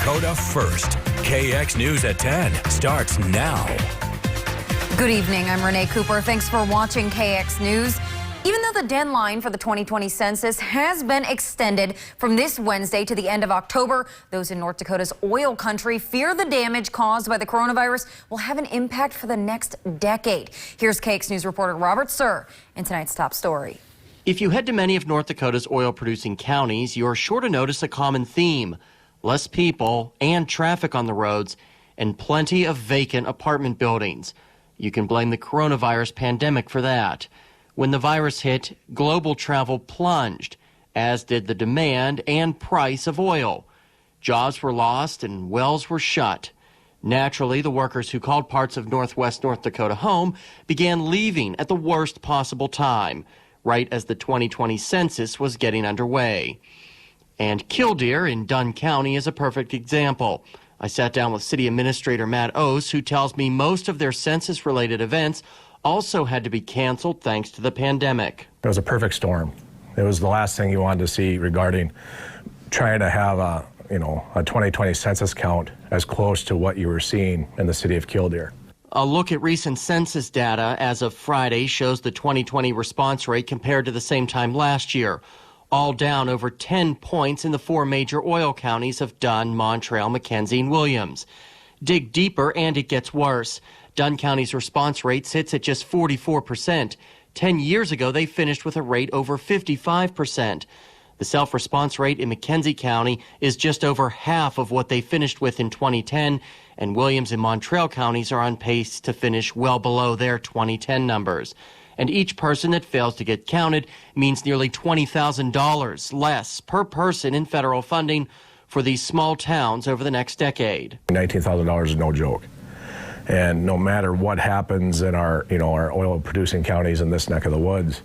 Dakota first. KX News at 10 starts now. Good evening. I'm Renee Cooper. Thanks for watching KX News. Even though the deadline for the 2020 census has been extended from this Wednesday to the end of October, those in North Dakota's oil country fear the damage caused by the coronavirus will have an impact for the next decade. Here's KX News reporter Robert Sir in tonight's top story. If you head to many of North Dakota's oil-producing counties, you're sure to notice a common theme: less people and traffic on the roads, and plenty of vacant apartment buildings. You can blame the coronavirus pandemic for that. When the virus hit, global travel plunged, as did the demand and price of oil. Jobs were lost and wells were shut. Naturally, the workers who called parts of northwest North Dakota home began leaving at the worst possible time, right as the 2020 census was getting underway. And Killdeer in Dunn County is a perfect example. I sat down with City Administrator Matt Ose, who tells me most of their census-related events also had to be canceled thanks to the pandemic. It was a perfect storm. It was the last thing you wanted to see regarding trying to have a 2020 census count as close to what you were seeing in the city of Killdeer. A look at recent census data as of Friday shows the 2020 response rate compared to the same time last year, all down over 10 points in the four major oil counties of Dunn, Montreal, McKenzie, and Williams. Dig deeper and it gets worse. Dunn County's response rate sits at just 44%. 10 years ago, they finished with a rate over 55%. The self-response rate in McKenzie County is just over half of what they finished with in 2010, and Williams and Montreal counties are on pace to finish well below their 2010 numbers. And each person that fails to get counted means nearly $20,000 less per person in federal funding for these small towns over the next decade. $19,000 is no joke. And no matter what happens in our oil-producing counties in this neck of the woods,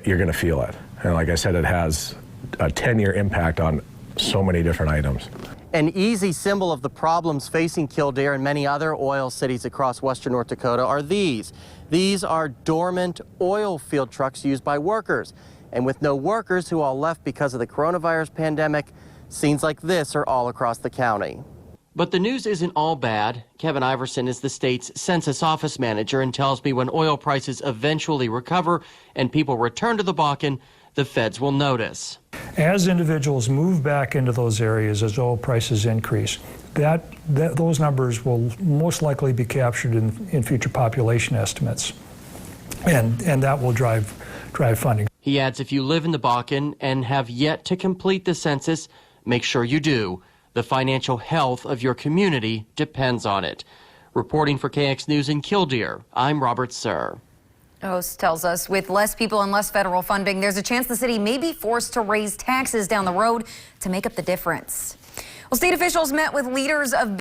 you're going to feel it. And like I said, it has a 10-year impact on so many different items. An easy symbol of the problems facing Killdeer and many other oil cities across western North Dakota are these. These are dormant oil field trucks used by workers. And with no workers who all left because of the coronavirus pandemic, scenes like this are all across the county. But the news isn't all bad. Kevin Iverson is the state's census office manager and tells me when oil prices eventually recover and people return to the Bakken, the feds will notice. As individuals move back into those areas as oil prices increase, those numbers will most likely be captured in future population estimates, and that will drive funding. He adds, if you live in the Bakken and have yet to complete the census, make sure you do. The financial health of your community depends on it. Reporting for KX News in Killdeer, I'm Robert Sir. Host tells us with less people and less federal funding, there's a chance the city may be forced to raise taxes down the road to make up the difference. Well, state officials met with leaders of